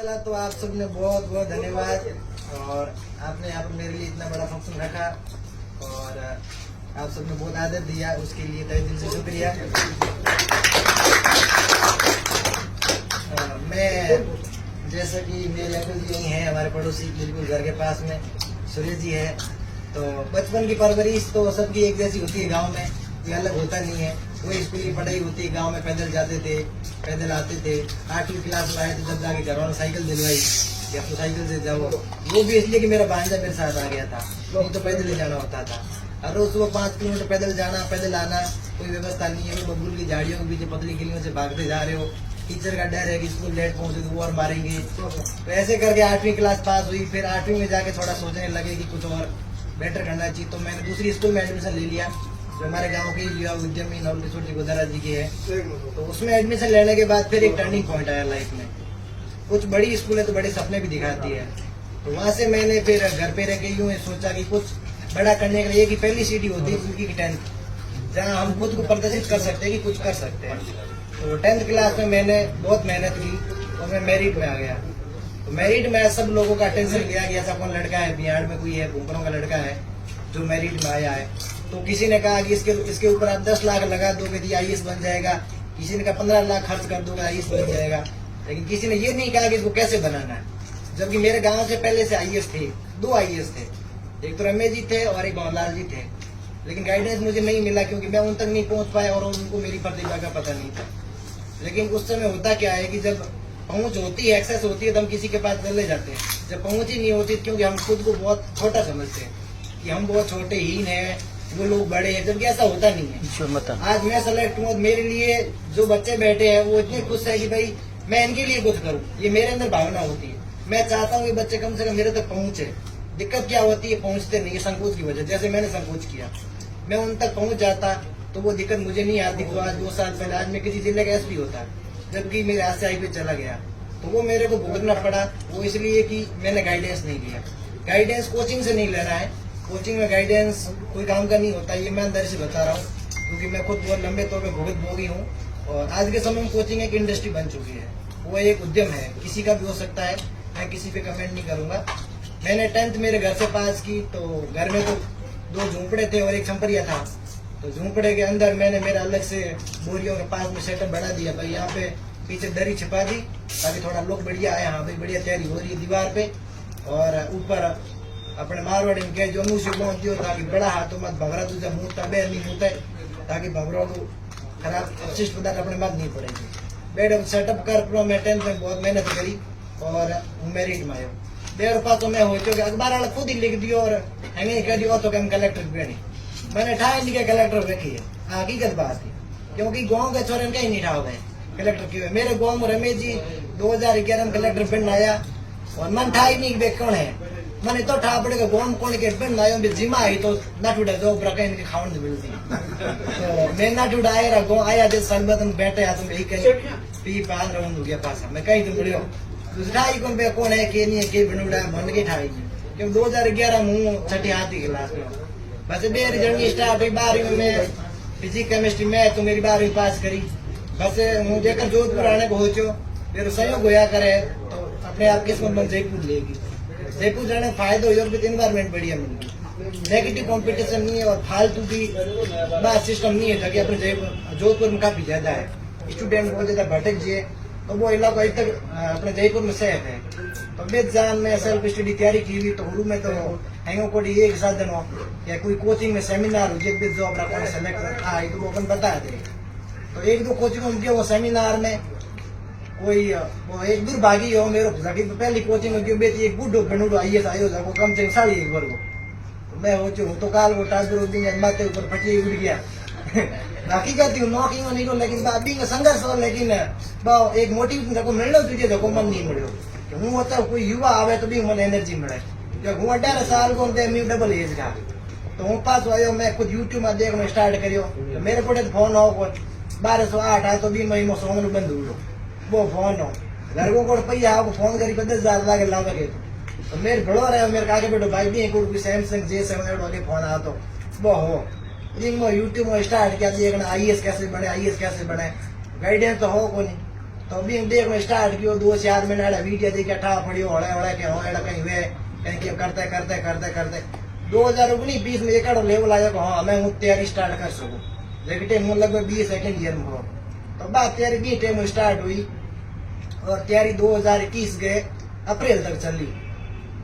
पहला तो आप सबने बहुत बहुत धन्यवाद और आपने यहाँ पर मेरे लिए इतना बड़ा फंक्शन रखा और आप सबने बहुत आदर दिया, उसके लिए तहे दिल से शुक्रिया। मैं जैसा कि मेरे अंकल जी यही हैं, हमारे पड़ोसी बिल्कुल घर के पास में सुरेश जी है। तो बचपन की परवरिश तो सबकी एक जैसी होती है गांव में, ये अलग होता नहीं है। वही स्कूल की पढ़ाई होती है, गांव में पैदल जाते थे, पैदल आते थे। 8वीं क्लास में आए तो जब जाके घर वालों साइकिल दिलवाई कि आपको साइकिल से जाओ, वो भी इसलिए कि मेरा भांजा मेरे साथ आ गया था, नहीं तो पैदल ही जाना होता था। और रोज सुबह 5 किलोमीटर पैदल जाना, पैदल आना, कोई व्यवस्था नहीं है। बबूल की झाड़ियों के पीछे पतली गलियों से भागते जा रहे हो, टीचर का डर है कि स्कूल लेट पहुंचे तो वो और मारेंगे। तो ऐसे करके 8वीं क्लास पास हुई। फिर 8वीं में जाके थोड़ा सोचने लगे कि कुछ और बेटर करना चाहिए, तो मैंने दूसरी स्कूल में एडमिशन ले लिया जो हमारे गांव के युवा उद्यमी नवल जी गोदारा जी की है। तो उसमें एडमिशन लेने के बाद फिर एक टर्निंग पॉइंट आया लाइफ में। कुछ बड़ी स्कूल है तो बड़े सपने भी दिखाती है, तो वहां से मैंने फिर घर पे रह के यूं सोचा कि कुछ बड़ा करने के लिए कि पहली सीढ़ी होती है जिंदगी की 10th, जहाँ हम खुद को प्रदर्शित कर सकते हैं कि कुछ कर सकते हैं। तो 10th क्लास में मैंने बहुत मेहनत की और मैं मेरिट में आ गया। तो मेरिट में सब लोगों का अटेंशन लिया कि ऐसा कौन लड़का है, बिहार में कोई है, घुमकरों का लड़का है जो मेरिट में आया है। तो किसी ने कहा कि इसके ऊपर आप 10 लाख लगा दोगे तो IAS बन जाएगा, किसी ने कहा 15 लाख खर्च कर दोगे IAS बन जाएगा, लेकिन किसी ने ये नहीं कहा कि इसको कैसे बनाना है। जबकि मेरे गांव से पहले से IAS थे, 2 IAS थे, एक तो रमेश जी थे और एक भवनलाल जी थे, लेकिन गाइडेंस मुझे नहीं मिला क्योंकि मैं उन तक नहीं पहुंच पाया और उनको मेरी प्रतिभा का पता नहीं था। लेकिन उस समय होता क्या है कि जब पहुंच होती है, एक्सेस होती है, तो हम किसी के पास चले जाते हैं। जब पहुंच ही नहीं होती क्योंकि हम खुद को बहुत छोटा समझते हैं कि हम बहुत छोटे हीन हैं, वो लोग बड़े हैं, जबकि ऐसा होता नहीं है। आज मैं सेलेक्ट हूँ, मेरे लिए जो बच्चे बैठे हैं वो इतने खुश है कि भाई मैं इनके लिए कुछ करूँ, ये मेरे अंदर भावना होती है। मैं चाहता हूँ कि बच्चे कम से कम मेरे तक पहुंचे। दिक्कत क्या होती है, पहुंचते नहीं, संकोच की वजह। जैसे मैंने संकोच किया, मैं उन तक पहुंच जाता तो वो दिक्कत मुझे नहीं आती। तो आज 2 साल पहले आज मैं किसी जिले का SP होता, जबकि मेरे हाथ से IPS चला गया, तो वो मेरे को भुगतना पड़ा। वो इसलिए कि मैंने गाइडेंस नहीं लिया। गाइडेंस कोचिंग से नहीं लेना है, कोचिंग में गाइडेंस कोई काम का नहीं होता, ये मैं अंदर से बता रहा हूँ क्योंकि मैं खुद बहुत लंबे तौर पे भुगत भोगी हूँ। और आज के समय में कोचिंग एक इंडस्ट्री बन चुकी है, वो एक उद्यम है, किसी का भी हो सकता है। मैं किसी पे कमेंट नहीं करूंगा। मैंने 10th मेरे घर से पास की, तो घर में तो 2 झोंपड़े थे और एक छपरिया था। तो झोंपड़े के अंदर मैंने मेरा अलग से बोरियों के पास में सेटअप बना दिया। भाई यहाँ पे पीछे दरी छिपा दी ताकि थोड़ा लोग बढ़िया आए, हाँ भाई बढ़िया तैयारी हो रही है दीवार पे। और ऊपर अपने मारवाड़ी में जो मुँह से बोल दियो ताकि बड़ा हाथों मत भगरा तुझे मुँह तबे नहीं मुँह ताकि भगरों को खराब अवशिष्ट पदार्थ अपने मत नहीं पड़ेगी। बेड सेटअप कर मैं 10th में बहुत मेहनत करी और मेरिट में आयो। 1.5 रुपया तो मैं हो चुके अखबार वाला खुद ही लिख दियो और हमें कह दियो तो हम कलेक्टर बनी। मैंने ठाई लिखे कलेक्टर रखी है, हकीकत बात है, क्योंकि गाँव के छोरे कहीं नहीं ठाओ गए कलेक्टर क्यों है। मेरे गाँव में रमेश जी 2011 में कलेक्टर बन आया और मन ठाई नहीं बे कौन है, मैंने तो ठा पड़ेगा गाँव कौन के बन आयो जिमा आई तो ना टूटा जो कहीं खावन मिलती। तो मैं ना टूटा आया गाँव आया जिस संबंध बैठे तुम कहीं पी पान रहा गया पास मैं कहीं तुम बढ़िया ठाई कौन पे कौन है के नहीं है के बनूड़ा मन के ठाई क्योंकि 2011 में 6ठी 8वीं क्लास में बस मेरी जर्नी स्टार्ट हुई। 12वीं में फिजिक्स केमिस्ट्री में तो मेरी 12वीं पास करी। बस मुझे जोधपुर आने को हो चो फिर संयोग होया करे तो अपने आप किस्मत में जयपुर लेगी। जयपुर जाने का फायदा हो और इन्वायरमेंट बढ़िया मिल गई, नेगेटिव कंपटीशन नहीं है और फालतू की बात सिस्टम नहीं है ताकि अपने जोधपुर में काफी ज्यादा है स्टूडेंट बहुत ज्यादा भटक जिए। तो वो इलाका अभी तक अपने जयपुर में सेफ है। तो बेजान में सेल्फ स्टडी तैयारी की हुई तो गुरु में तो हैंगो को एक साधन हो या कोई कोचिंग में सेमिनार हो जिस जो अपना कौन सेलेक्ट आई तो वो अपन बता दे। तो 1-2 कोचिंग में गया वो सेमिनार में कोई वो एक दुर्भागी हो मेरे पहली कोचिंग में गयो बेटी एक बुढ़ो बनूडो IAS आयो जाको कम से कम 1.5 वर्ग तो मैं हो चु तो काल वो टाजरो दिन माथे ऊपर फटी उड़ गया। हकीकत हूँ नौकरी में नहीं रो लेकिन अभी का संघर्ष हो लेकिन एक मोटिव को मिल लो तुझे तो मन नहीं मिलो। हूँ होता कोई युवा आवे तो भी मन एनर्जी मिले। जब हूँ 18 साल को डबल एज का तो हूँ पास आयो मैं खुद YouTube में देखना स्टार्ट करियो तो मेरे को फोन हो 1208 आ तो भी महीनों सॉन्ग बंद हुआ वो फोन हो घर को पैया आपको फोन करी 10,000 लागे लावे तो मेरे भड़ो रहे मेरे आगे बैठो भाई भी कोई सैमसंग J7 वाले फोन आ तो वो हो यूट्यूब में स्टार्ट किया देखना IAS कैसे बने गाइडेंस तो हो को नहीं। तो अभी देख में स्टार्ट किया 2-4 महीना वीडियो देखे ठा पड़ियो हड़े हड़े के हो एड़ा कहीं वे कहीं करते करते करते करते 2019-20 में एक लेवल आया हाँ मैं हूँ तैयारी स्टार्ट कर सकूँ, लेकिन टाइम लगभग 20 सेकंड ईयर में हो। तो बात तैयारी बी टाइम स्टार्ट हुई और तैयारी 2021 गए अप्रैल तक चली।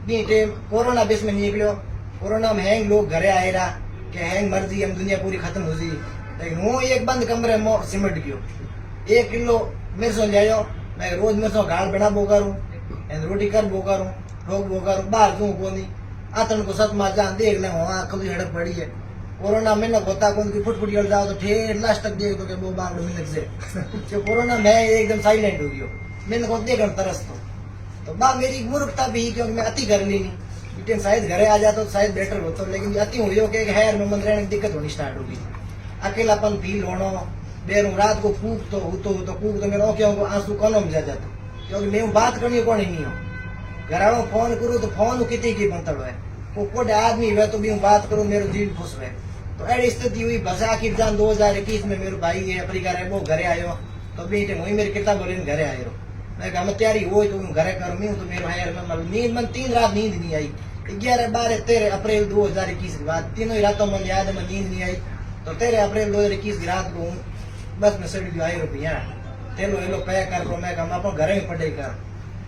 बी टाइम कोरोना बेस में निकलो, कोरोना में हैंग लोग घरे आए रहा कि हैंग मर्जी हम दुनिया पूरी खत्म हो जी, लेकिन वो एक बंद कमरे में सिमट गयो। 1 किलो मिर्च ले आयो, मैं रोज मिर्चों गाल बना बो करूँ रोटी कर बो करूँ रोग बो करूँ बाहर दूँ को नहीं आतन को सत मार जान देख ले वहाँ कभी हड़क पड़ी है। कोरोना में न होता कौन की फुट फुट जाओ तो ठेर लास्ट तक देख दो कि वो बांग मिनट से जो कोरोना में एकदम साइलेंट हो गयो, मैंने को देख तरस तो बा मेरी मूर्खता भी क्योंकि मैं अति कर ली नहीं इतने शायद घरे आ जाता तो शायद बेटर होता, लेकिन अति हुई हो कि हैर में मन रहने की दिक्कत होनी स्टार्ट होगी, अकेलापन फील होना बेरू रात को कूक तो मेरा क्यों आंसू कौन में जा जाता क्योंकि मैं बात करनी कौन ही नहीं हो घर फोन करूँ तो फोन कितनी की बनता है वो कोई आदमी हुआ तो भी हूँ बात करूँ मेरे दिल खुश हुए। तो ऐसी स्थिति हुई बस आखिर जान 2021 में मेरे भाई है अफ्रीका रहे वो घरे आयो तो बेटे वही मेरी किताब बोले घरे आए रहो मैं कहा मैं तैयारी हो तो घरे करूँ तो मेरे भाई नींद मन 3 रात नींद नहीं आई 11, 12, 13 अप्रैल 2021 के बाद तीनों ही रातों मन याद है मैं नींद नहीं आई। तो 13 अप्रैल 2021 की रात को बस में सड़ी आई रुपया तेलो एलो पे कर लो मैं कहा अपन घरे में पढ़ाई कर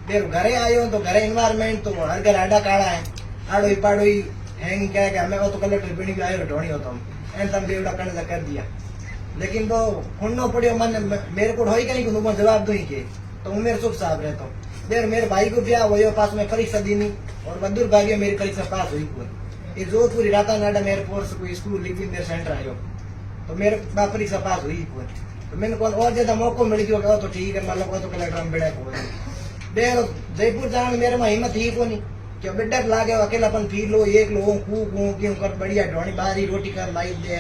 फिर घरे आयो तो घरे इन्वायरमेंट तो हर घर आडा काड़ा है आड़ोई पाड़ोई हैंग क्या है मैं तो कलेक्टर बिनी भी आयो ढोनी होता हूँ एन तम बेवड़ा करने कर दिया, लेकिन वो खुन्नो पड़ियो मन मेरे को ढोई कहीं को जवाब दूं के तो मैं मेरे चुप साहब रहता हूँ। फिर मेरे भाई को ब्याह हुआ पास में परीक्षा दी और बदुर भाग्य मेरी परीक्षा पास हुई कोई ये जोधपुर राता नाडा मेरे फोर्स को स्कूल लिखी मेरे सेंटर आयो तो मेरे परीक्षा पास हुई कोई तो मैंने कौन और ज्यादा मौका मिल गया तो ठीक है मतलब तो कलेक्टर में बेड़ा को देर जयपुर जाने मेरे में हिम्मत ही को नहीं क्यों बेटा लागे अकेलापन फील लो एक लो कूक क्यों कर बढ़िया ढोनी बारी रोटी कर लाई दे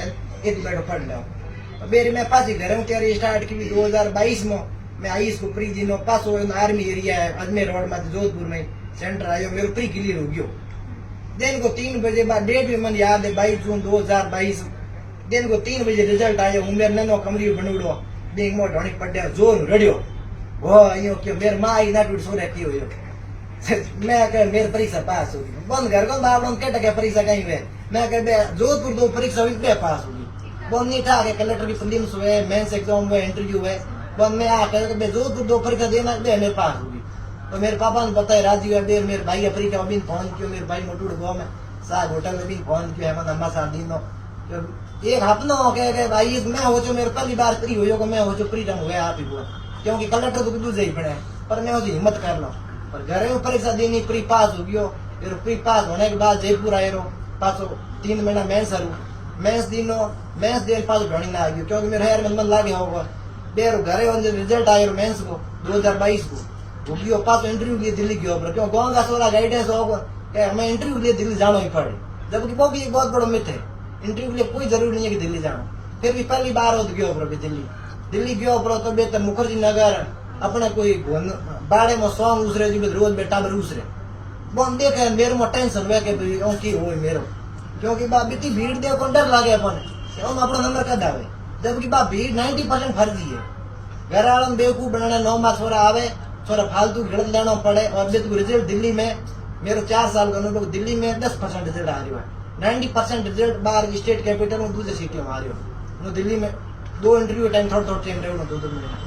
एक बैठो पढ़ लो। मेरी मैं पास ही घर हूँ तैयारी स्टार्ट की 2022 में मैं आई इसको प्री दिनों पास हो आर्मी एरिया है अजमेर रोड में जोधपुर में सेंटर आयो मेरे प्री क्लियर हो गयो। दिन को 3 बजे बाद डेट भी मन याद है 22 जून 2022 दिन को 3 बजे रिजल्ट आयो हूँ मेरे ननो कमरी बनूड़ो बैंक में ढोनी पड़ा जोर रड़ियो वो यो क्यों मेरे माँ ही ना टूट सो रहती हो मैं कह मेरी परीक्षा पास होगी बंद घर को बाबड़ों के टके परीक्षा कहीं हुए मैं कह जोधपुर 2 परीक्षा हुई पे पास होगी बंद नहीं था के कलेक्टर की प्रीलिम्स हुए मेंस एग्जाम हुए इंटरव्यू हुए बंद में आकर जोधपुर 2 परीक्षा देना मेरे पास होगी। तो मेरे पापा ने बताया राजीव अबेर मेरे भाई अफ्रीका में फोन किया मेरे भाई मोटूड़ गाँव में साग होटल में भी फोन किया है अम्मा साथ दिन एक हफ्ता हो गया भाई मैं हो जो मेरे पहली बार फ्री हो मैं हो जो फ्री टाइम हुआ आप ही हुआ क्योंकि कलेक्टर तो दूसरे ही पड़े पर मैं उसकी हिम्मत कर लो पर घरे में परीक्षा देनी प्री पास हो गयो। फिर प्री पास होने के बाद जयपुर आए रहो पासो 3 महीना मेंस हूँ मेंस दिनों मेंस देर पास ढोनी ना आ गयो क्योंकि मेरे हेयर में मन लागे होगा देर घरे रिजल्ट आये मेंस को 2022 को वो गयो पास इंटरव्यू लिए दिल्ली गयो क्यों गाँव का सोरा गाइडेंस होगा हमें इंटरव्यू लिए दिल्ली जाना ही पड़े जबकि वो भी एक बहुत बड़ा मिथ है इंटरव्यू के लिए कोई जरूरी नहीं है कि दिल्ली जाना। फिर भी पहली बार हो गयो दिल्ली गयो तो बेहतर मुखर्जी नगर अपने कोई बाड़े में सॉन्ग उसरे जी रोज बेटा उसरे बोन देखे मेरे में टेंशन हुआ कि की हो मेरो क्योंकि बाप इतनी भीड़ दे को डर लागे अपन हम अपना नंबर कद आवे जबकि बाप भीड़ 90% फर्जी है घर वालों बेवकूफ बनाना 9 मास छोरा आवे छोरा फालतू गिड़त लेना पड़े और रिजल्ट दिल्ली में मेरे 4 साल का अनुभव दिल्ली में 10% रिजल्ट आ रहा है 90% रिजल्ट बाहर स्टेट कैपिटल में दूसरी सिटी में आ रही हो दिल्ली में 2 इंटरव्यू टाइम थोड़ा इंटरव्यू 2 महीना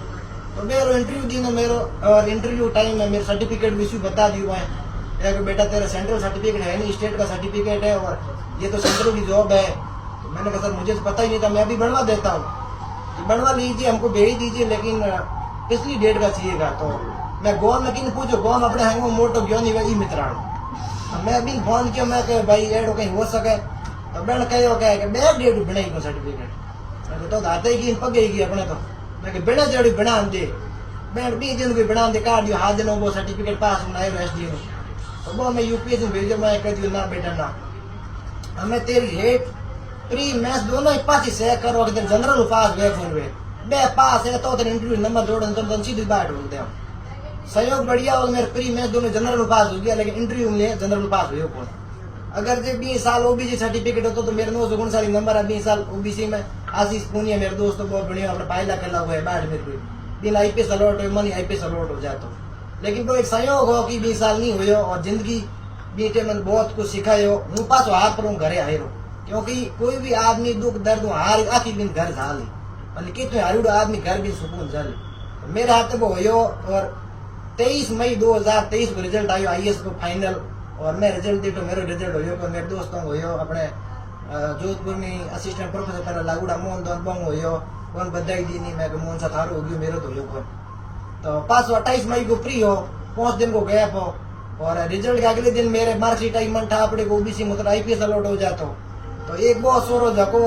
तो मेरे इंटरव्यू दी मेरे और इंटरव्यू टाइम में मेरे सर्टिफिकेट भी बता दिया है कि बेटा तेरा सेंट्रल सर्टिफिकेट है नहीं स्टेट का सर्टिफिकेट है और ये तो सेंट्रल की जॉब है। तो मैंने कहा सर मुझे तो पता ही नहीं था मैं अभी बनवा देता हूँ तो बनवा लीजिए हमको भेज दीजिए लेकिन पिछली डेट का चाहिएगा। तो मैं गोन में किन पूछो गोन अपने हैंगो मोटो क्यों नहीं वही मित्राण मैं अभी फोन किया मैं कह भाई एड कहीं हो सके तो बहन कहो क्या कि बैग डेट बनाई को सर्टिफिकेट तो आते ही पगेगी अपने तो मैं बिना जड़ी बना दे मैं 20 दिन भी बना दे काट दियो हाथ दिनों वो सर्टिफिकेट पास में आए एसडी में तो वो मैं यूपीएससी भेजो मैं कह दियो ना बेटा ना हमें तेरी हेट प्री मैच दोनों ही पास ही से करो अगर जनरल पास वे फोन वे बे पास है तो इंटरव्यू नंबर जोड़न तो सीधी बात बोलते हम सहयोग बढ़िया और मेरे प्री मैच दोनों जनरल पास हो गया लेकिन इंटरव्यू में जनरल पास हुए कौन अगर जो 20 साल ओबीसी सर्टिफिकेट होता तो मेरे 959 नंबर है 20 साल ओबीसी में आशीष पूनिया मेरे दोस्त बहुत बढ़िया अपने पायला कर हुआ है बाढ़ मेरे को दिन IPS अलॉट हो मन IPS अलॉट हो जातो। लेकिन वो एक संयोग हो कि 20 साल नहीं हुए और जिंदगी बीते मन बहुत कुछ सिखायो। हूँ पाछो हाथ पर घरे आयो, क्योंकि कोई भी आदमी दुख दर्द हार आखिर दिन घर झाली और कितने हारूडो आदमी घर भी सुकून झाली। तो मेरे हाथ वो हो और 23 मई 2023 को रिजल्ट आयो IAS को फाइनल। और मैं रिजल्ट देखो मेरा रिजल्ट हो मेरे दोस्तों हो अपने जोधपुर में असिस्टेंट प्रोफेसर पर लागूड़ा मोहन दोन बंग हो कौन बधाई दी नहीं मैं मोहन सा थारो हो गयो मेरे तो हो कौन। तो 28 मई को फ्री हो 5 दिन को गैप हो और रिजल्ट के अगले दिन मेरे मार्कशीट आई मन था अपने को OBC मतलब IPS अलॉट हो जातो। तो एक बहुत सोरो जको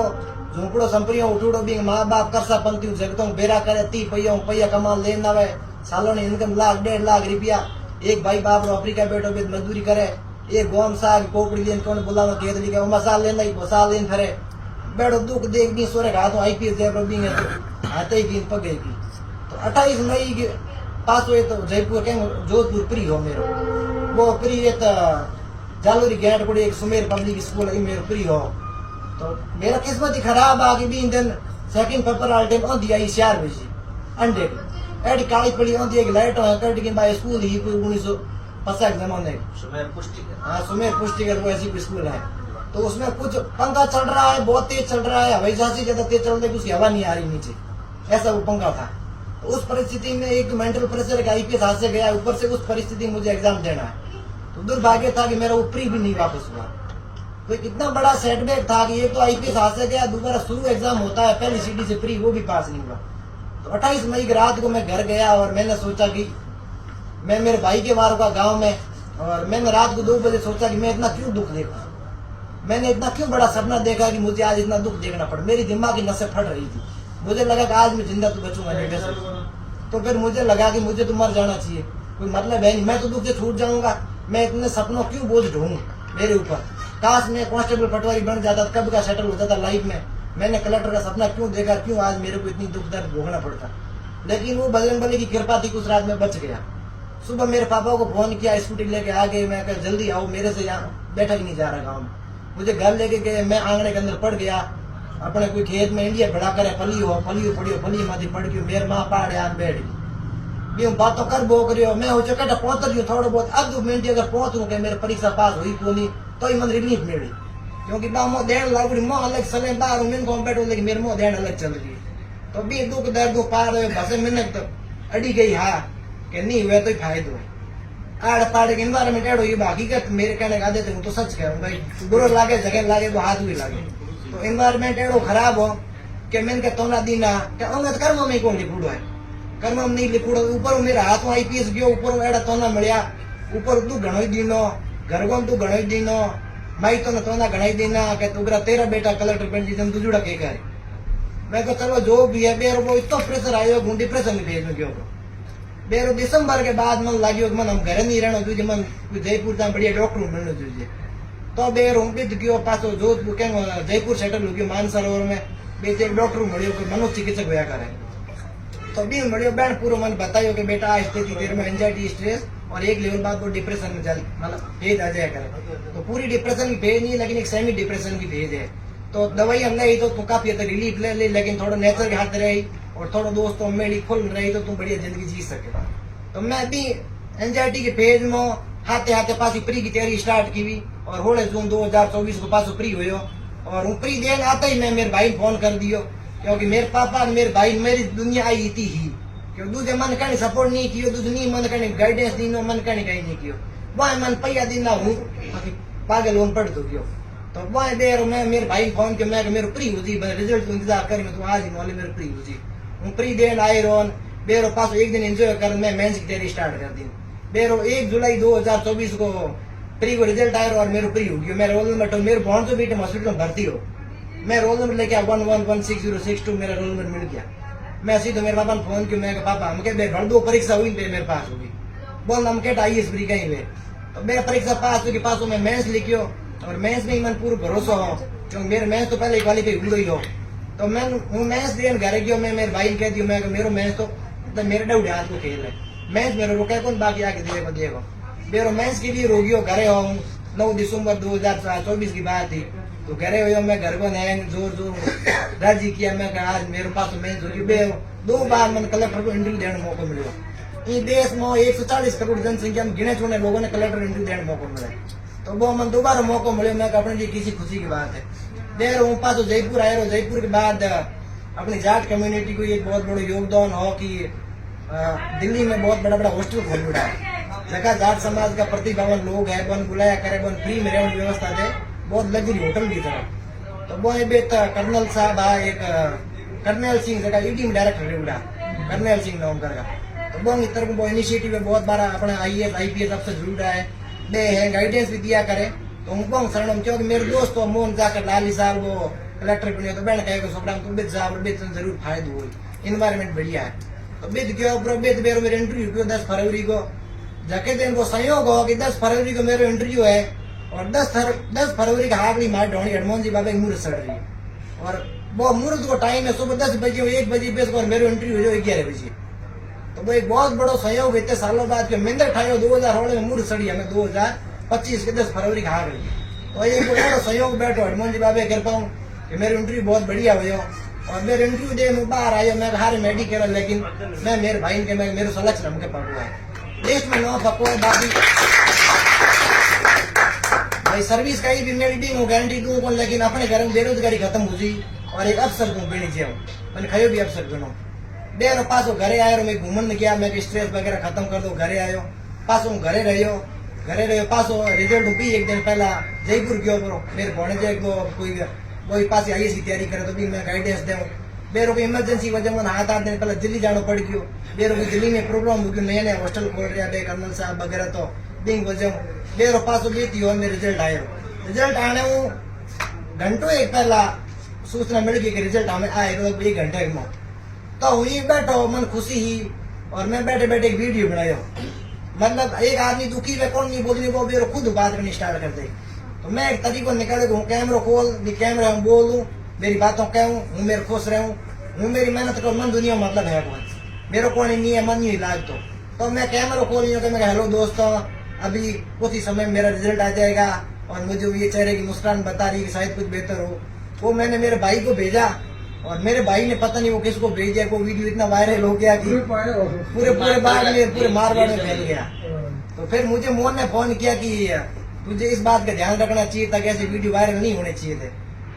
झूपड़ो संपरियों उठूड़ो भी माँ बाप करसा पंती जगतों बेरा करे 30 पैया कमा लेना वे सालों ने इनकम लाख 1.5 लाख रुपया। एक भाई बाप रो अफ्रीका बैठो भी मजदूरी करे एक गोम साग पोपड़ी लेन कौन बुलावा खेत लिखा वो मसाल लेना ही मसाल लेन फिरे बैठो दुख देख दी सोरे हाथों IPS दे भी हाथे की पगे की। तो 28 मई के पास हुए तो जयपुर के जोधपुर प्री हो मेरो वो प्री ये तो जालोरी गेट पड़ी एक सुमेर पब्लिक स्कूल है मेरो प्री हो। तो मेरा किस्मत ही खराब आ गई भी दिन second paper all time on दिया 4 बजे अंडे एडी काली पड़ी ऑन दिया लाइट है कट के बाय स्कूल ही 1950 जमाने सुमेर पुष्टिकर। हाँ सुमेर पुष्टिकर वो ऐसी स्कूल है। तो उसमें कुछ पंखा चल रहा है बहुत तेज चल रहा है हवाई जहाज ज्यादा तेज चल रही उसकी हवा नहीं आ रही नीचे ऐसा वो पंखा था। तो उस परिस्थिति में एक तो मेंटल प्रेशर का IPS हाथ से गया ऊपर से उस परिस्थिति में मुझे एग्जाम देना है। तो दुर्भाग्य था कि मेरा वो प्री भी नहीं वापस हुआ। तो इतना बड़ा सेटबैक था कि एक तो IPS हाथ से गया दोबारा शुरू एग्जाम होता है पहली CD से प्री वो भी पास नहीं हुआ। तो 28 मई की रात को मैं घर गया और मैंने सोचा कि मैं मेरे भाई के वार का गाँव में और मैंने रात को 2 बजे सोचा कि मैं इतना क्यों दुख देखा मैंने इतना क्यों बड़ा सपना देखा कि मुझे आज इतना दुख देखना पड़ा। मेरी दिमाग की नसें फट रही थी मुझे लगा कि आज मैं जिंदा तो बचूंगा नहीं। तो फिर मुझे लगा कि मुझे तो मर जाना चाहिए कोई मतलब है नहीं मैं तो दुख से छूट जाऊंगा। मैं इतने सपनों क्यों बोझ ढूंढूं मेरे ऊपर। काश मैं कांस्टेबल पटवारी बन जाता कब का सेटल होता था लाइफ में। मैंने कलेक्टर का सपना क्यों देखा क्यों आज मेरे को इतनी दुख दर्द भोगना पड़ता। लेकिन वो बजरंगबली की कृपा थी उस रात में बच गया। सुबह मेरे पापा को फोन किया स्कूटी लेके आ गए मैं कहा जल्दी आओ मेरे से यहाँ बैठा ही नहीं जा रहा गाँव में। मुझे घर लेके गए मैं आंगने के अंदर पड़ गया अपने कोई खेत में इंडिया खड़ा करे फली माथी पड़ गई मेरे माँ पहाड़ आन बैठ गई बातों कर बो करियो मैं हो चुका पहुंच रही हूँ थोड़ा बहुत अब 2 मिनट अगर पहुंच रहा मेरे परीक्षा पास हुई कोनी तो ही मन रिलीफ मिली क्योंकि मुँह देन लागू मुँह अलग चले बाहर मिन को बैठो लेकिन मेरे मुँह देन अलग चल रही। तो भी दुख दर्द पार भसे मिनट तो अड़ी गई हाँ कि नहीं हुआ तो ही फायदो आड़ पाड़ के इन्वायरमेंट एडो ये हकीकत मेरे कहने का आदत हूँ तो सच कह भाई बुरा लागे जगह लागे तो हाथ भी लागे। तो इन्वायरमेंट एडो खराब हो कि मैंने कहा तोना दीना क्या उन्हें कर्म में कौन लिखूड़ो है कर्म में नहीं लिखूड़ो ऊपर मेरे हाथ में IPS गयो ऊपर एडा तोना मिलया ऊपर तू घणो ही दीनो घर को तू घणो ही दीनो माई तो तोना घणा ही दीना कि तुगरा तेरा बेटा कलेक्टर बन जी तुझुड़ा के करे। मैं कहा चलो जो भी है बेरो वो इतना प्रेशर आयो हूँ डिप्रेशन में भेज गयो बेरो दिसंबर के बाद मन लाग्यो मन हम घर नहीं रहना जुजे मन जयपुर ता बढ़िया डॉक्टर मिलनो जुजे। तो बेरो हूँ बिद गयो पासो जोधपुर के जयपुर सेटल हो गयो मानसरोवर में बेच एक डॉक्टर मिलियो कोई मनोचिकित्सक होया करे। तो भी मिलियो बैठ पूरा मन बतायो कि बेटा आ स्थिति तेरे में एंजाइटी स्ट्रेस और एक लेवल बाद वो डिप्रेशन में चल मतलब फेज आ जाया करे। तो पूरी डिप्रेशन की फेज नहीं लेकिन एक सेमी डिप्रेशन की फेज है। तो दवाई हम ली तो तू काफी हद तक रिलीफ ले ली लेकिन थोड़ा नेचर के हाथ रही और थोड़ा दोस्तों मेरी खुल रही तो तुम बढ़िया जिंदगी जी सके। तो मैं भी एंजाइटी के फेज में हाथे हाथे पास प्री की तैयारी स्टार्ट की हुई और होले जून 2024 को पास प्री हुई और प्री देन आता ही मैं मेरे भाई फोन कर दियो क्योंकि मेरे पापा मेरे भाई मेरी दुनिया आई थी ही क्योंकि दूसरे मन का सपोर्ट नहीं कियो दूसरे नहीं मन का गाइडेंस दी मन का कहीं नहीं कियो वह मन पैया दिन हूँ पागल होन पड़ दो तो वह देर मैं मेरे भाई फोन के मैं मेरे प्री हो जी रिजल्ट इंतजार करी तो आज ही मोले मेरे प्री हो जी हूँ प्री देन आए रोन बेरो पास एक दिन एंजॉय कर मैं मेंस की तैयारी स्टार्ट कर दी बेरो 1 जुलाई 2024 को प्री को रिजल्ट आया और मेरे प्री हो गया। मैं रोल नंबर मेरे पहुंच तो बेटे हॉस्पिटल में भर्ती हो मैं रोल नंबर लेके 11166062 मेरा रोल नंबर मिल गया। मैं सीधे मेरे पापा ने फोन किया मैं पापा हम घर 2 परीक्षा हुई मेरे पास होगी बोल हम कहता IAS प्री कहीं हुए तो मेरा परीक्षा पास हुई पास मैं मेंस लिखियो और मेंस में ही मन पूरा भरोसा हो क्योंकि मेरे मेंस तो पहले क्वालिफाई हो ही हो। तो मैं मेंस देन घर गयो मैं मेरे भाई ने कह दियो मैं मेरे मेंस तो मेरे डाउट हाथ को खेल है मैच मेरे रुका कौन बाकी आके देखो मेरे मैच के लिए रोगियो घरे हो 9 दिसंबर 2024 की बात थी। तो घरे हो मैं घर को नया जोर जोर राजी किया मैं आज मेरे पास तो मैच होगी बे 2 बार मैंने कलेक्टर को इंटरव्यू देने मौको मिलो। ये देश में 140 करोड़ जनसंख्या में गिने चुने लोगों ने कलेक्टर इंटरव्यू देने मौको मिले, तो वो मन दोबारा मौको मिले। मैं अपने लिए किसी खुशी की बात है। देर हूँ पास जयपुर आए रहो, जयपुर के बाद अपनी जाट कम्युनिटी को एक बहुत बड़ा योगदान हो कि दिल्ली में बहुत बड़ा बड़ा हॉस्टल खोल रहा है, जगह जाट समाज का प्रतिभावन लोग है, बन बुलाया करे, बन फ्री में रहने व्यवस्था दे, बहुत लग्जरी होटल की तरह। तो वो कर्नल साहब एक कर्नल सिंह जगह ईडी में डायरेक्टर रेवड़ा, कर्नल सिंह नाम करेगा। तो वो इतर को इनिशिएटिव है बहुत बार अपना IAS IPS अफसर जुड़ रहा है, दे है गाइडेंस भी दिया करे। तो उनको शरणम क्योंकि मेरे दोस्त मोहन जाकर लाली साहब वो कलेक्टर बने, तो बहन कहेगा सोपड़ा तुम बिद साहब बिद जरूर फायदा हो, इन्वायरमेंट बढ़िया है। तो बिद क्यों बिद बेरो मेरे इंटरव्यू क्यों 10 फरवरी को जाके दिन को संयोग हो कि 10 फरवरी को मेरा इंटरव्यू है, और 10 फरवरी का आखिरी मार ढोनी हनुमान जी बाबा की मूर्त सड़ रही है, और वो मूर्त को टाइम है सुबह 10 बजे 1 बजे बेस और मेरा इंटरव्यू हो 11 बजे। तो वो एक बहुत बड़ा संयोग इतने सालों बाद के मिंदर ठाई 2016 में मूर्त सड़ी, हमें 2025 के 10 फरवरी का आ गई। तो एक बड़ा संयोग बैठो हनुमान जी बाबा कर पाऊँ कि मेरा इंटरव्यू बहुत बढ़िया हो, और मेरे इंटरव्यू दे मैं बाहर आयो, मैं हारे मेडिकल, लेकिन मैं मेरे भाई के मैं मेरे सलक्ष्य हमके पकड़ा है देश में ना पको है बाकी भाई सर्विस का ही भी मेरी भी गारंटी दूँ को, लेकिन अपने घर में बेरोजगारी खत्म हो जी, और एक अफसर को बेनी जाऊँ मैंने खयो भी अफसर बनो देर पास घरे आयो, मैं घूमन गया, मैं स्ट्रेस वगैरह खत्म कर दो, घरे आयो पास घरे रहो पास रिजल्ट भी एक दिन पहला जयपुर गयो करो, मेरे भोने जाए कोई पास IAS की तैयारी करे तो भी मैं गाइडेंस दूँ। बेरो को इमरजेंसी वजह में 7-8 दिन पहले दिल्ली जाना पड़ गयो, बेरो को दिल्ली में प्रोग्राम हो गयो, नया हॉस्टल खोल रहा है कर्नल साहब वगैरह, तो बिंग वजह बेरो पास बीती हो मेरे रिजल्ट आयो। रिजल्ट आने घंटों एक पहला सूचना मिल गई कि रिजल्ट हमें आए, तो 1 घंटे में तो हुई बैठो मन खुशी ही, और मैं बैठे बैठे एक वीडियो बनाया। मतलब एक आदमी दुखी है कौन नहीं बोलनी, वो बेरो खुद बात करनी स्टार्ट कर दे। तो मैं एक तरीको निकाले कैमरा खोल कैमरा बोलूं, मेरी बातों कहूँ, हूँ मेरे खुश रहूं, हूँ मेरी मेहनत करो, मन दुनिया मतलब है कौन मेरे को नहीं है, मन नहीं लाग। तो मैं कैमरा खोल लिया, मैं हेलो दोस्तों, अभी कुछ ही समय मेरा रिजल्ट आ जाएगा, और मुझे ये चेहरे की मुस्कान बता रही है कि शायद कुछ बेहतर हो। वो मैंने मेरे भाई को भेजा, और मेरे भाई ने पता नहीं वो किसको भेज दिया, वो वीडियो इतना वायरल हो गया कि पूरे बाग में पूरे मारवाड़ में फैल गया। तो फिर मुझे मोहन ने फोन किया कि तुझे इस बात का ध्यान रखना चाहिए था कि ऐसे वीडियो वायरल नहीं होने चाहिए थे।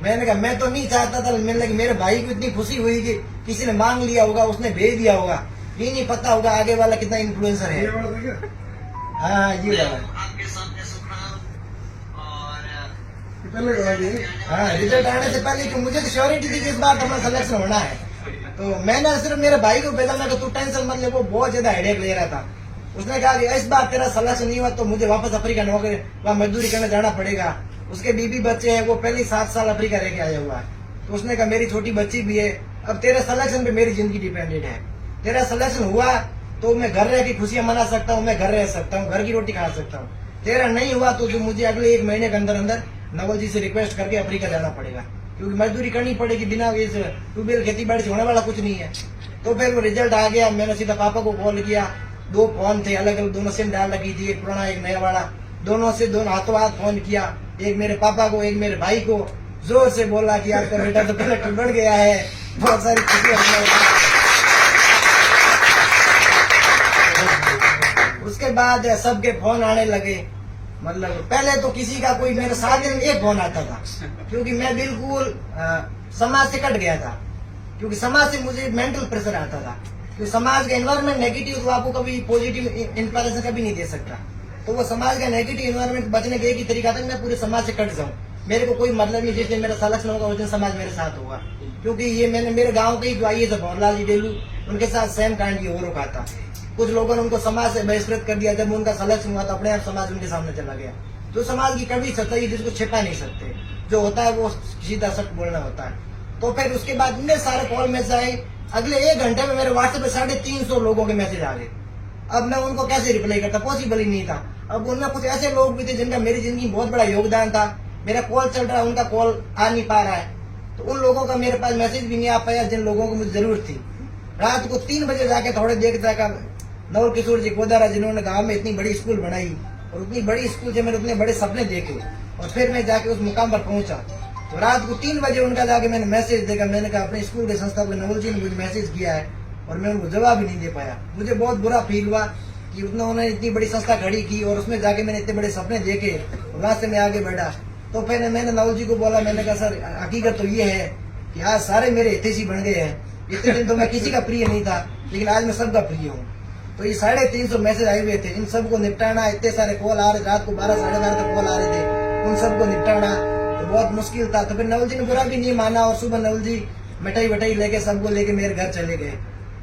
मैंने कहा मैं तो नहीं चाहता था, मैंने लगा मेरे भाई को इतनी खुशी हुई कि किसी ने मांग लिया होगा, उसने भेज दिया होगा, ये नहीं पता होगा आगे वाला कितना इन्फ्लुएंसर है। हाँ ये हाँ रिजल्ट आने से पहले कि मुझे तो श्योरिटी थी कि इस बार हमारा सिलेक्शन होना है। तो मैंने सिर्फ मेरे भाई को भेजा, मैं तू टेंशन मत ले, वो बहुत ज्यादा हेडेक ले रहा था। उसने कहा कि इस बार तेरा सिलेक्शन नहीं हुआ तो मुझे वापस अफ्रीका नौकरी वहाँ मजदूरी करने जाना पड़ेगा। उसके बीबी बच्चे हैं, वो पहले 7 साल अफ्रीका रह के आया हुआ है। तो उसने कहा मेरी छोटी बच्ची भी है, अब तेरे सिलेक्शन पे मेरी जिंदगी डिपेंडेंट है। तेरा सिलेक्शन हुआ तो मैं घर रह के खुशियां मना सकता हूँ, मैं घर रह सकता हूँ, घर की रोटी खा सकता हूँ। तेरा नहीं हुआ तो मुझे अगले 1 महीने के अंदर अंदर नवल जी से रिक्वेस्ट करके अफ्रीका जाना पड़ेगा, क्योंकि मजदूरी करनी पड़ेगी, बिना इस ट्यूबवेल खेती बाड़ी से होने वाला कुछ नहीं है। तो फिर वो रिजल्ट आ गया, मैंने सीधा पापा को कॉल किया। 2 फोन थे अलग अलग, दोनों सिम डाल रखी थी, एक पुराना एक नया वाला, दोनों हाथों हाथ फोन किया, एक मेरे पापा को एक मेरे भाई को, जोर से बोला कि आपका बेटा तो कलेक्टर बढ़ गया है, बहुत सारी खुशियां। उसके बाद सबके फोन आने लगे, मतलब पहले तो किसी का कोई मेरे 7 दिन में 1 फोन आता था, क्योंकि मैं बिल्कुल समाज से कट गया था, क्योंकि समाज से मुझे मेंटल प्रेशर आता था। तो समाज का एनवायरनमेंट नेगेटिव तो आपको कभी पॉजिटिव इंस्पिरेशन कभी नहीं दे सकता। तो वो समाज का नेगेटिव एनवायरनमेंट बचने का एक ही तरीका था, मैं पूरे समाज से कट जाऊं। मेरे को कोई मतलब नहीं, जिस दिन मेरा सिलेक्शन होगा उस दिन समाज मेरे साथ होगा, क्योंकि ये मैंने मेरे गाँव के ही जो आई है भवनलाल जी डेलू, उनके साथ सेम कांड ये हो रखा था। कुछ लोगों ने उनको समाज से बहिष्कृत कर दिया, जब उनका सिलेक्शन हुआ तो अपने आप समाज उनके सामने चला गया। तो समाज की कभी सच्चाई जिसको छिपा नहीं सकते, जो होता है वो सीधा सच बोलना होता है। तो फिर उसके बाद इतने सारे कॉल मैसेज आए, अगले 1 घंटे में मेरे व्हाट्सएप पे 350 लोगों के मैसेज आ गए। अब मैं उनको कैसे रिप्लाई करता, पॉसिबल ही नहीं था। अब उनमें कुछ ऐसे लोग भी थे जिनका मेरी जिंदगी में बहुत बड़ा योगदान था, मेरा कॉल चल रहा है, उनका कॉल आ नहीं पा रहा है, तो उन लोगों का मेरे पास मैसेज भी नहीं आ पाया जिन लोगों को मुझे जरूरत थी। रात को 3 बजे जाके थोड़े देर तक नवल किशोर जी कोदारा, जिन्होंने गांव में इतनी बड़ी स्कूल बनाई और उतनी बड़ी स्कूल से मैंने उतने बड़े सपने देखे, और फिर मैं जाके उस मुकाम पर पहुंचा। तो रात को 3 बजे उनका जाके मैंने मैसेज देखा, मैंने कहा अपने स्कूल के संस्थापक नवल जी ने मुझे मैसेज किया है और मैं उनको जवाब ही नहीं दे पाया। मुझे बहुत बुरा फील हुआ कि उन्होंने इतनी बड़ी संस्था खड़ी की और उसमें जाके मैंने इतने बड़े सपने देखे, वहां से मैं आगे बढ़ा। तो फिर मैंने नाउल जी को बोला, मैंने कहा सर हकीकत तो ये है कि आज सारे मेरे हितैषी बन गए हैं। इतने दिन तो मैं किसी का प्रिय नहीं था, लेकिन आज मैं सबका प्रिय हूँ। तो ये 350 मैसेज आए हुए थे, इन सबको निपटाना, इतने सारे कॉल आ रहे, रात को 12 साढ़े 12 तक कॉल आ रहे थे, उन सबको निपटाना तो बहुत मुश्किल था। तो फिर नवल जी ने बुरा भी नहीं माना और सुबह नवल जी मिठाई वठाई लेके सबको लेके मेरे घर चले गए।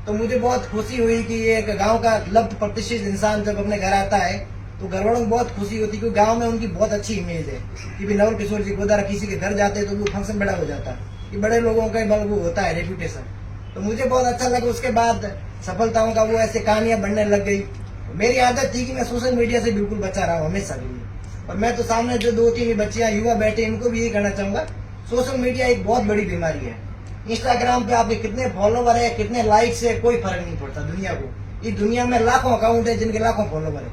तो मुझे बहुत खुशी हुई कि एक गांव का लब्ध प्रतिष्ठित इंसान जब अपने घर आता है तो घर वालों को बहुत खुशी होती है, क्योंकि गांव में उनकी बहुत अच्छी इमेज है कि भी नवल किशोर जी गोदारा किसी के घर जाते हैं तो वो फंक्शन बड़ा हो जाता है कि बड़े लोगों का वो होता है रेपुटेशन। तो मुझे बहुत अच्छा लगा। उसके बाद सफलताओं का वो ऐसे कहानियां बनने लग गई। मेरी आदत थी कि मैं सोशल मीडिया से बिल्कुल बचा रहा हूँ हमेशा के लिए। और मैं तो सामने जो 2-3 बच्चियां युवा बैठे इनको भी यही कहना चाहूंगा, सोशल मीडिया एक बहुत बड़ी बीमारी है। इंस्टाग्राम पे आपके कितने फॉलोवर है, कितने लाइक्स है, कोई फर्क नहीं पड़ता दुनिया को। इस दुनिया में लाखों अकाउंट है जिनके लाखों फॉलोवर है,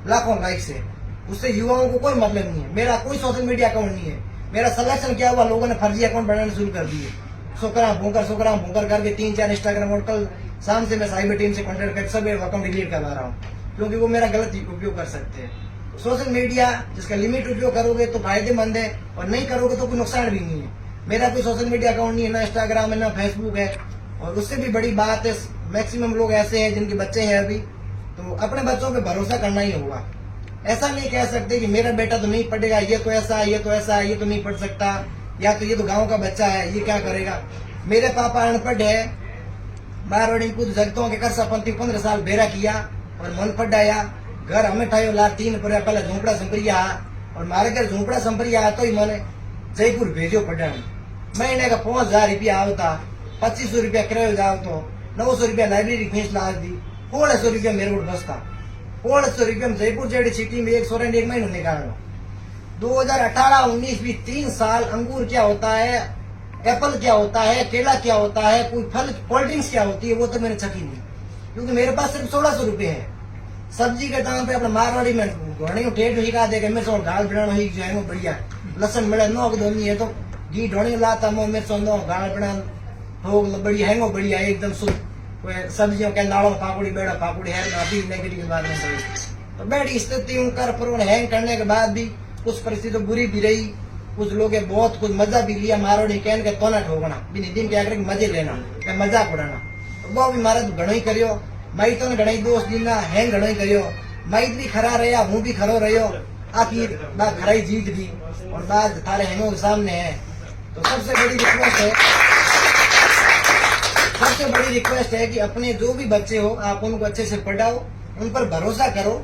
लाखों लाइक्स है, उससे युवाओं को कोई मतलब नहीं है। मेरा कोई सोशल मीडिया अकाउंट नहीं है। मेरा सिलेक्शन क्या हुआ, लोगों ने फर्जी अकाउंट बनाने शुरू कर दिए, सोकरा भूकर करके 3-4 इंस्टाग्राम। और कल शाम से मैं साइबर टीम से कॉन्टेक्ट कर सब अकाउंट डिलीट करवा रहा हूँ, क्योंकि वो मेरा गलत उपयोग कर सकते हैं। सोशल मीडिया जिसका लिमिट उपयोग करोगे तो फायदेमंद है, और नहीं करोगे तो कोई नुकसान भी नहीं है। मेरा कोई सोशल मीडिया अकाउंट नहीं है, ना इंस्टाग्राम है ना फेसबुक है। और उससे भी बड़ी बात है, मैक्सिमम लोग ऐसे हैं जिनके बच्चे हैं अभी, तो अपने बच्चों पे भरोसा करना ही होगा। ऐसा नहीं कह सकते कि मेरा बेटा तो नहीं पढ़ेगा, ये तो ऐसा है, ये तो ऐसा है, ये तो नहीं पढ़ सकता, या तो ये तो गांव का बच्चा है, ये क्या करेगा। मेरे पापा अनपढ़ है, बारवाड़ी कुछ जगतों के कर सपंती 15 साल बेरा किया और मन पढ़ाया, घर हमें ठायो ला 3 पर पहले झोंपड़ा संपरिया, और मारे घर झोंपड़ा संपरिया तो ही मैंने जयपुर भेजो पढ़ाने। महीने का 5000 रुपया आवता, 2500 रुपया किराया जाओ, तो 900 रुपया लाइब्रेरी फीस ला दी, 1600 रुपया मेरे को बसता। 1600 रुपया में जयपुर जैसी सिटी में 100 एक महीने निकालना। 2018-19 भी 3 साल अंगूर क्या होता है, एप्पल क्या होता है, केला क्या होता है, कोई फल कोल्ड ड्रिंक्स क्या होती है, वो तो मैंने चखी नहीं, क्योंकि मेरे पास सिर्फ 1600 रुपये है। सब्जी के दाम पे अपना मारवाड़ी में घोड़ी टेट हिका देगा, मेरे सो गाल बनाना ही जाएंगे बढ़िया, लसन मिले नोक दोनी है तो घी ढोनी लाता मो मेरे सो नो गाल बना हो बढ़िया हैंगो बढ़िया एकदम शुद्ध। सब्जियों के नाड़ों पाकुड़ी बेड़ा पाकुड़ी है ना, अभी नेगेटिव बात नहीं करी। तो बैठी स्थिति कर पर हैंग करने के बाद भी कुछ परिस्थिति तो बुरी भी रही, कुछ लोग बहुत कुछ मजा भी लिया। मारवाड़ी कहन के तो ना ठोकना भी दिन के आगे मजे लेना, मजाक उड़ाना, तो वो भी मारे तो घणो ही करियो। मई तो घणई दोस्त दीना हैंग घणो ही करियो, मई भी खरा रहा, हूँ भी खरो रहो, आखिर बात खराई जीत दी और बात थारे हैंगों के सामने है। तो सबसे बड़ी रिक्वेस्ट है कि अपने जो भी बच्चे हो आप उनको अच्छे से पढ़ाओ, उन पर भरोसा करो।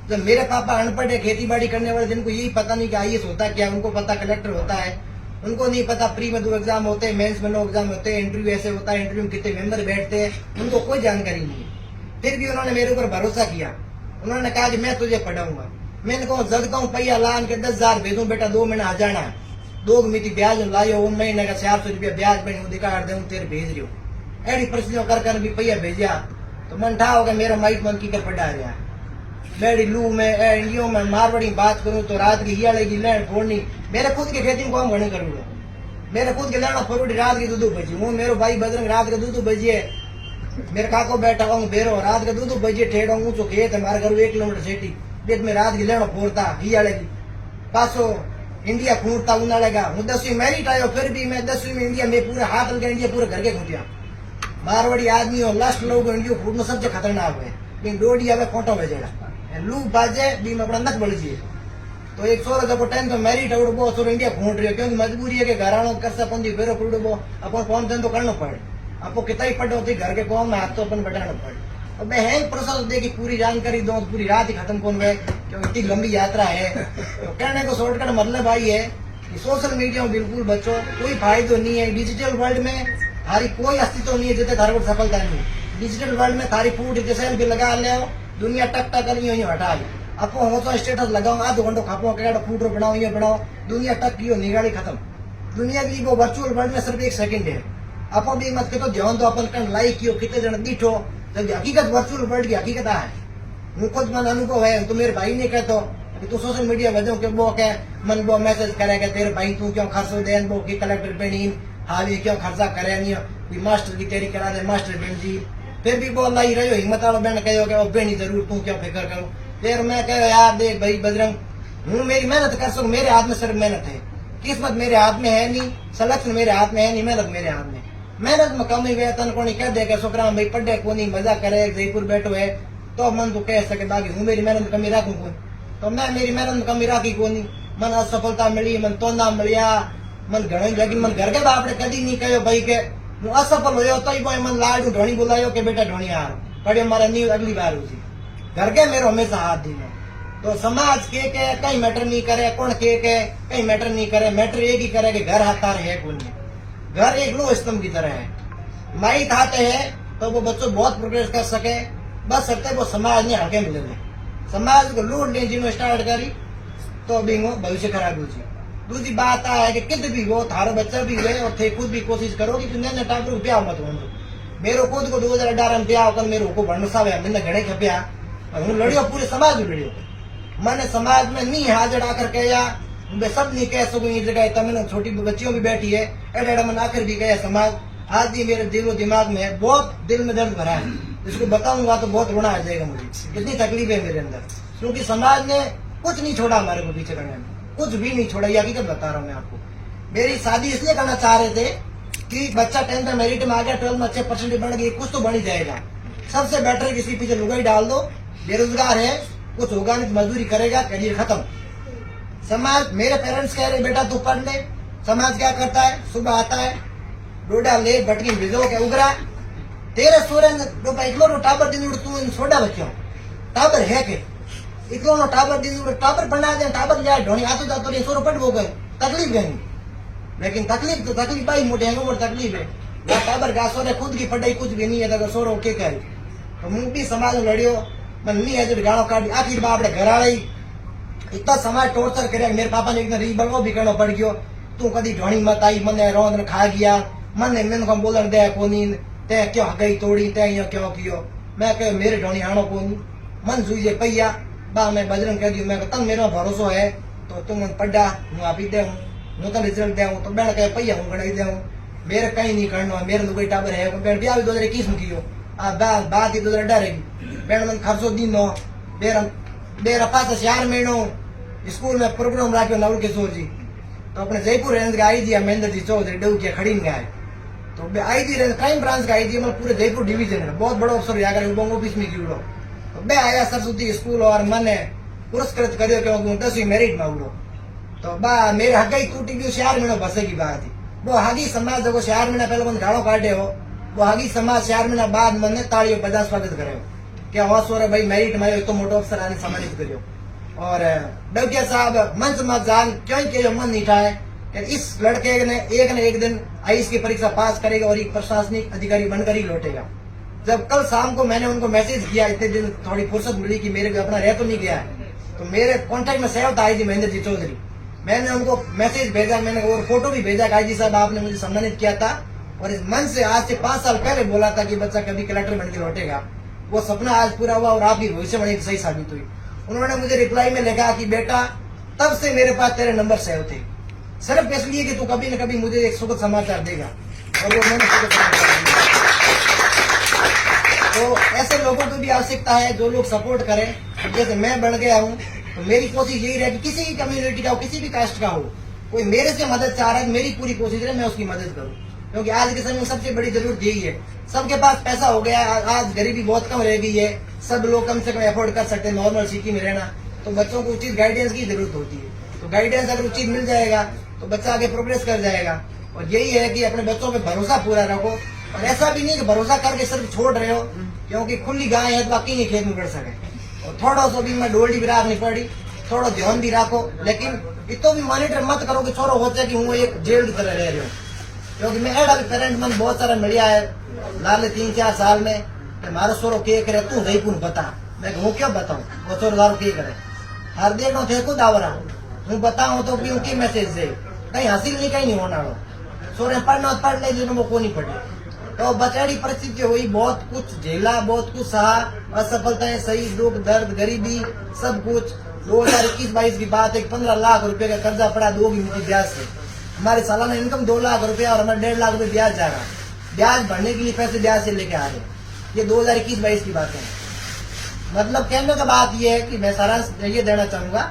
जब मेरे पापा अनपढ़ है, खेती बाड़ी करने वाले, जिनको यही पता नहीं कि IAS होता क्या, उनको पता कलेक्टर होता है, उनको नहीं पता प्री में 2 एग्जाम होते हैं, मेंस में 9 एग्जाम होते हैं, इंटरव्यू ऐसे होता है, इंटरव्यू में कितने मेंबर बैठते हैं, उनको कोई जानकारी नहीं है। फिर भी उन्होंने मेरे ऊपर भरोसा किया, उन्होंने कहा कि मैं तुझे पढ़ाऊंगा। मैंने कहा जगता हूँ पैया लान के 10,000 भेजू बेटा, 2 महीना आ जाना, 2 मिति ब्याज लायो, 1 महीने का 400 रुपया ब्याज बनी दिखा दे तेरे भेज रही हो। ऐसी परिस्थितियों कर भी पैया भेजा तो मन ठा होगा मेरा माइक मन की कर पढ़ा रहा। बैडी लू में इंडियो में मारवाड़ी बात करूं तो रात की हियाले की लैंड फोड़नी, मेरे खुद के खेती को हम घने करूंगा, मेरे खुद के लेना फरोटी रात की 2 बजे, वो मेरे भाई बजरंग रात के 2 बजे, मेरे काको बैठा हूँ बेरो रात के 2 बजे ठेड़ा हूँ तो खेत हमारे घर 1 किलोमीटर सेठी बेट में रात की लेना फोड़ता हियाले की पासो इंडिया खूंटता उनालेगा। हूँ 10वीं मैरिट आयो, फिर भी मैं 10वीं में इंडिया में पूरे हाथ लगे इंडिया पूरे घर के खूंटिया। मारवाड़ी आदमी और लास्ट लोग इंडिया फूटना सबसे खतरनाक है, लेकिन डोडी आवे खोटो भेजेगा लू बाजे भी में अपना नक बढ़ जाए। तो एक सोरा जब टाइम तो मैरिट उड़बो सोर इंडिया घूट रही है, क्योंकि मजबूरी है कि घराणो कर सपंदी फेरो उड़बो अपन कौन धंधो करना पड़े, आपको कितना ही पढ़ो थी घर के कौन में हाथ तो अपन बढ़ाना पड़े। अब मैं हैंग प्रोसेस दे की पूरी जानकारी दो, पूरी रात ही खत्म कौन हुए, क्योंकि इतनी लंबी यात्रा है। तो कहने को शॉर्टकट मतलब आई है कि सोशल मीडिया में बिल्कुल बचो, कोई फायदो नहीं है। डिजिटल वर्ल्ड में थारी कोई अस्तित्व नहीं है जितने थारे को सफलता नहीं। डिजिटल वर्ल्ड में थारी फूड जैसे भी लगा ले, दुनिया टक टक करी हटा ली, आपको हो तो स्टेटस लगाओ, आधो घंटो खापो के फूड बनाओ, ये बनाओ, दुनिया टक की निगाड़ी खत्म। दुनिया की वो वर्चुअल वर्ल्ड में सिर्फ 1 सेकंड है। आप भी मत करो ध्यान दो अपन कन लाइक कियो कितने जन दिठो, जब हकीकत वर्चुअल वर्ल्ड की हकीकत है। मुझे खुद मन अनुभव है, तो मेरे भाई ने कहतो कि तू सोशल मीडिया वजह के वो के मन वो मैसेज करेगा तेरे भाई तू क्यों खर्चो देन वो की कलेक्टर पेनीन हावी क्यों खर्चा करे नहीं, कोई मास्टर की तैयारी करा दे मास्टर बन जी, फिर भी बोल लाई रहो हिम्मत वाला बहन कहो कि अब नहीं जरूर तू क्या फिक्र करो। फिर मैं कहो यार देख भाई बजरंग, हूँ मेरी मेहनत कर सकूं, मेरे हाथ में सिर्फ मेहनत है, किस्मत मेरे हाथ में है नहीं, सिलेक्शन मेरे हाथ में है नहीं, मेहनत मेरे हाथ में। मेहनत में कमी वेतन कोनी कह दे के छोकरा भाई पढ़े कोनी मजा करे जयपुर बैठो है तो मन तो कह सके, बाकी हूँ मेरी मेहनत कमी राखू कोई, तो मैं मेरी मेहनत में कमी राखी कोनी। मन असफलता मिली, मन तोंदा मिलिया, मन घणो, लेकिन मन घर के बापड़े कदी नहीं कहो भाई के हूँ असफल हो तो ही मन लाडू ढोणी बुलायो के बेटा ढोणी हार पड़े मारा नहीं अगली बार हुई। घर के मेरो हमेशा हाथ दीनो। तो समाज के कहीं मैटर नहीं करे, कौन के कहीं मैटर नहीं करे, मैटर एक ही करे कि घर हाथार है कौन है। घर एक लो स्तंभ की तरह है, माई खाते हैं तो वो बच्चों बहुत प्रोग्रेस कर सके, बस सकते वो समाज ने हल्के मिले, समाज को लूट ले जिन्होंने स्टार्ट करी तो भी वो भविष्य खराब हो। दूसरी बात है कि कित भी वो थारो बच्चा भी हुए और थे खुद भी कोशिश करो कि तुमने टाइम ब्याह मत हो। मेरो खुद को 2018 में ब्याह होकर मेरे को भंडसा हुआ, मैंने घड़े खपिया और हूँ लड़ियो पूरे समाज में लड़ियो। मैंने समाज में नहीं हाथ जड़ा कर कहा, मैं सब नहीं कह सकूँ ये जगह तमने छोटी बच्चियों भी बैठी है एडा मन आखिर भी कहा समाज आज भी मेरे दिलो दिमाग में बहुत दिल में दर्द भरा है, इसको बताऊंगा तो बहुत रोना आ जाएगा मुझे, इतनी तकलीफ है मेरे अंदर, क्योंकि समाज ने कुछ नहीं छोड़ा हमारे को पीछे करने में, कुछ भी नहीं छोड़ा। ये हकीकत बता रहा हूँ मैं आपको। मेरी शादी इसलिए करना चाह रहे थे कि बच्चा 10th में मेरिट में आ गया, 12th में अच्छे परसेंटेज बन गई, कुछ तो बन ही जाएगा। सबसे बेटर किसी पीछे लुगाई डाल दो, बेरोजगार है कुछ होगा नहीं, मजदूरी करेगा, करियर खत्म। समाज मेरे पेरेंट्स कह रहे बेटा तू पढ़ ले, समाज क्या करता है सुबह आता है डोडा ले बटकी भिजो के उगरा तेरे सूरन इकलो टाबर दिन तू सोडा बच्चों टाबर है के इकलो टाबर दिन टाबर बना दे टाबर जाए ढोनी आतो जातो रे सोरो पट वो गए तकलीफ गई, लेकिन तकलीफ तो तकलीफ भाई मोटे है मोटे तकलीफ है या टाबर गा सोरे खुद की पढ़ाई कुछ भी नहीं है अगर सोरो के करे तो मुंह भी समाज लड़ियो मन नहीं है जो गाड़ो काटी आखिर बाप रे घर आई इतना समाज टॉर्चर करे। मेरे पापा ने एक रीबलो भी करना पड़ गयो, तू कदी ढोनी मत आई मने रोंद ने खा गया मने मैंने को बोलन दे कोनी ते क्यों गई तोड़ी ते यो क्यों कियो। मैं कह मेरे ढोनी हाणो कोनी मन सुईजे पैया बा मैं बजरंग कह दियो मैं तम मेरा भरोसा है तो तुम पढ़ा हूँ आपी दे हूँ तो रिजल्ट दे तो बेन कह पैया हूँ गणाई दे मेरे कहीं नहीं करना मेरे तो कोई टाबर है बेन ब्याह भी 2021 में कियो आ बात ही 2018 रहेगी बेन मन खर्चो दीनो मेरा पास 4 महीनों स्कूल में प्रोग्राम राख्यो नवल किशोर जी तो अपने जयपुर रेंज का आई जी महेंद्र जी चौधरी डू के खड़ी में आए तो आई जी रेंज क्राइम ब्रांच का आई जी मतलब पूरे जयपुर डिवीजन है बहुत बड़ा अफसर जाकर ऑफिस में क्यों तो मैं आया सरस्वती स्कूल और मैंने पुरस्कृत करियो क्योंकि 10वीं मेरिट में उड़ो तो बा मेरे हगाई टूटी गई 4 महीनों बसे की बात थी वो हागी समाज जो 4 महीना पहले मन गाड़ो काटे हो वो हागी समाज 4 महीना बाद मैंने तालियों बजा स्वागत करे क्या हौस हो रहा भाई मेरिट में तो मोटो अफसर आने सम्मानित करियो। और डौकिया साहब मंच मत जान क्यों के मन नहीं था इस लड़के ने एक दिन आईएएस की परीक्षा पास करेगा और एक प्रशासनिक अधिकारी बनकर ही लौटेगा। जब कल शाम को मैंने उनको मैसेज किया इतने दिन थोड़ी फुर्सत मिली कि मेरे को अपना रह तो नहीं गया है तो मेरे कॉन्टेक्ट में सेव था आई जी महेंद्र जी चौधरी, मैंने उनको मैसेज भेजा मैंने और फोटो भी भेजा आई जी साहब आपने मुझे सम्मानित किया था और इस मन से आज से 5 साल पहले बोला था कि बच्चा कभी कलेक्टर बनकर लौटेगा, वो सपना आज पूरा हुआ और आपकी भविष्यवाणी सही साबित हुई। उन्होंने मुझे रिप्लाई में लिखा कि बेटा तब से मेरे पास तेरे नंबर सेव थे सिर्फ इसलिए कि तू कभी न कभी मुझे एक सुखद समाचार देगा और वो मैंने सुखद समाचार दिया। तो ऐसे लोगों को भी आवश्यकता है जो लोग सपोर्ट करें। जैसे मैं बन गया हूँ तो मेरी कोशिश यही रहे कि किसी भी कम्युनिटी का हो किसी भी कास्ट का हो कोई मेरे से मदद चाह रहा है मेरी पूरी कोशिश रहे मैं उसकी मदद करूँ, क्योंकि आज के समय में सबसे बड़ी जरूरत यही है। सबके पास पैसा हो गया, आज गरीबी बहुत कम रह गई है, सब लोग कम से कम अफोर्ड कर सकते हैं नॉर्मल सिटी में रहना, तो बच्चों को उचित गाइडेंस की जरूरत होती है। तो गाइडेंस अगर उचित मिल जाएगा तो बच्चा आगे प्रोग्रेस कर जाएगा। और यही है कि अपने बच्चों पे भरोसा पूरा रखो और ऐसा भी नहीं कि भरोसा करके सिर्फ छोड़ रहे हो, क्योंकि खुली गाय है तो बाकी नहीं खेत में बढ़ सके। और थोड़ा सा भी मैं डोल्डी भी राखनी पड़ी, थोड़ा ध्यान भी रखो, लेकिन इतो भी मॉनिटर मत करो कि छोरो होते कि वो एक जेल की तरह रह रहे हो, क्योंकि मैं एडा भी पेरेंट मन बहुत सारा मिलिया है लाले 3-4 साल में मारो सोरो के करे तू जयपुर बता, मैं वो क्या बताऊं वो सोरो दारू के करे हर देर नो थे खुद आवरा हूँ बताऊं तो क्यों की मैसेज दे कहीं हासिल नहीं कहीं नहीं होना लो सोरे पढ़ना पढ़ ले जिन्होंने वो को नहीं पढ़े। तो बचाड़ी परिस्थिति हुई, बहुत कुछ झेला, बहुत कुछ सहा, असफलताएं सही, दुख दर्द गरीबी सब कुछ। 2021-22 की बात है, 15 लाख रुपए का कर्जा पड़ा 2 की ब्याज से। हमारी सालाना इनकम 2 लाख रुपया और हमारे 1.5 लाख रुपए ब्याज जा रहा है। ब्याज भरने के लिए पैसे ब्याज से लेके आ रहे हैं। ये 2021-22 की बातें हैं। मतलब कहने का बात ये है कि मैं सारांश ये देना चाहूंगा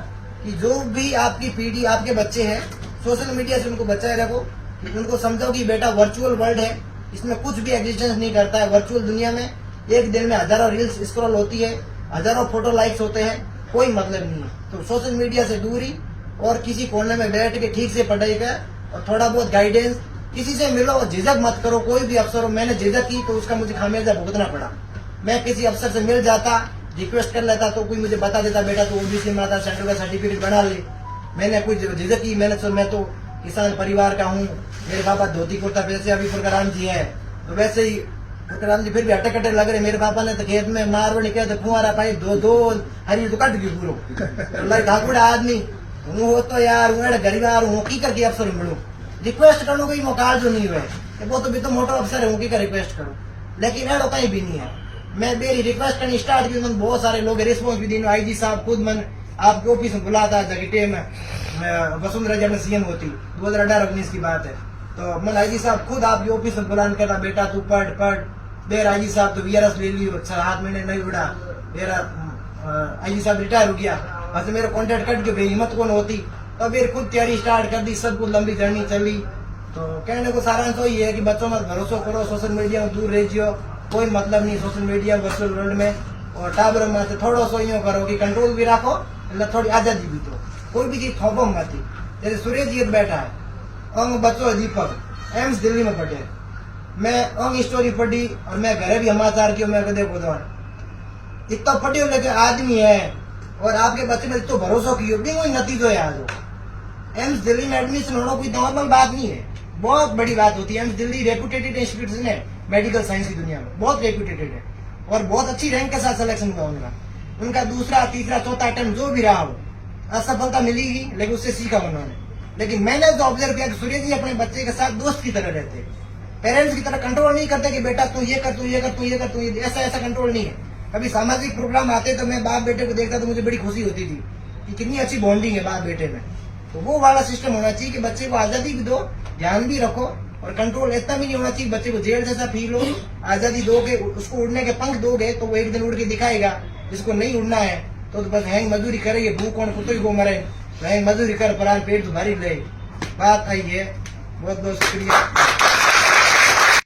कि जो भी आपकी पीढ़ी, आपके बच्चे हैं, सोशल मीडिया से उनको बचाए रखो, उनको समझो कि बेटा वर्चुअल वर्ल्ड है, इसमें कुछ भी एग्जिस्टेंस नहीं करता है। वर्चुअल दुनिया में एक दिन में हजारों रील्स स्क्रॉल होती है, हजारों फोटो लाइक्स होते हैं, कोई मतलब नहीं है। तो सोशल मीडिया से दूरी और किसी कोने में बैठ के ठीक से पढ़ाई कर और थोड़ा बहुत गाइडेंस, किसी से मिलो और झिझक मत करो। कोई भी अफसर हो, मैंने झिझक की तो उसका मुझे खामियाजा भुगतना पड़ा। मैं किसी अफसर से मिल जाता, रिक्वेस्ट कर लेता तो कोई मुझे बता देता बेटा तो ओबीसी में आता, सेंटर का सर्टिफिकेट बना ले। मैंने कोई झिझक की, मैं तो किसान परिवार का हूँ, मेरे पापा धोती कुर्ता वैसे अभी फुरकराम जी है तो वैसे ही फुरकराम जी फिर भी अटक लग रहे। मेरे पापा ने तो खेत में मारवाड़ी कहते फुहारा पाई दो हरी तो कट गई पूरा लाई ठाकुर आदमी हूँ हो तो यार हूँ गरीबार हूँ की करके अफसर मिलू रिक्वेस्ट करूँ कोई मौका जो नहीं हुए वो तो भी तो मोटो अफसर है की का रिक्वेस्ट करूँ, लेकिन ऐसा कहीं भी नहीं है। मैं मेरी रिक्वेस्ट करनी स्टार्ट की, मन बहुत सारे लोग रिस्पॉन्स भी दी। आईजी साहब खुद मन आपके ऑफिस में बुलाता जगटे में वसुंधरा जब सीएम होती 2018-19 की बात है, तो मन आईजी साहब खुद आपके ऑफिस में बुलान करता बेटा तू पढ़ देर। आईजी साहब तो वीआरएस ले लियो, 7 महीने नहीं उड़ा मेरा आईजी साहब रिटायर हो गया। बस मेरा कॉन्टेक्ट कट के हिम्मत कौन होती, तो फिर खुद तैयारी स्टार्ट कर दी, सब कुछ लंबी जर्नी चली। तो कहने को सारांश तो ये है कि बच्चों में भरोसा करो, सोशल मीडिया में दूर रहियो, कोई मतलब नहीं सोशल मीडिया वर्चुअल वर्ल्ड में। और टाबर में थोड़ा सो यूँ करो कि कंट्रोल भी रखो, थोड़ी आजादी भी दो, कोई भी चीज थोपो मत। जैसे सूर्य जी बैठा है, अंग बच्चों दीपक एम्स दिल्ली में पढ़े, मैं अंग स्टोरी पढ़ी और मैं घरे भी समाचार की मैं देखो इतना पढ़ी लेके आदमी है और आपके बच्चे में तो भरोसा की कोई नतीजो है। आज एम्स दिल्ली में एडमिशन होना कोई नॉर्मल बात नहीं है, बहुत बड़ी बात होती है। एम्स दिल्ली रेपुटेटेड इंस्टीट्यूशन है मेडिकल साइंस की दुनिया में, बहुत रेपुटेटेड है और बहुत अच्छी रैंक के साथ सिलेक्शन हुआ उनका दूसरा तीसरा चौथा अटेम्प्ट जो भी रहा हो, असफलता मिलेगी लेकिन उससे सीखा उन्होंने। लेकिन मैंने जो ऑब्जर्व किया कि सूर्य जी अपने बच्चे के साथ दोस्त की तरह रहते हैं, पेरेंट्स की तरह कंट्रोल नहीं करते कि बेटा तू ये कर तू ये कर तू ये कर तू ये, ऐसा कंट्रोल नहीं है। कभी सामाजिक प्रोग्राम आते तो मैं बाप बेटे को देखता तो मुझे बड़ी खुशी होती थी कि कितनी अच्छी बॉन्डिंग है बाप बेटे में। तो वो वाला सिस्टम होना चाहिए कि बच्चे को आजादी भी दो, ध्यान भी रखो और कंट्रोल इतना भी नहीं होना चाहिए बच्चे को जेल जैसा फील हो। आजादी दोगे, उसको उड़ने के पंख दोगे तो वो एक दिन उड़ के दिखाएगा। जिसको नहीं उड़ना है तो बस हैंग मजदूरी करेगी, भूख कौन कुत्ते को मरे, हैंग मजदूरी कर पर पेट तो भारी ले। बात आई है। बहुत बहुत शुक्रिया।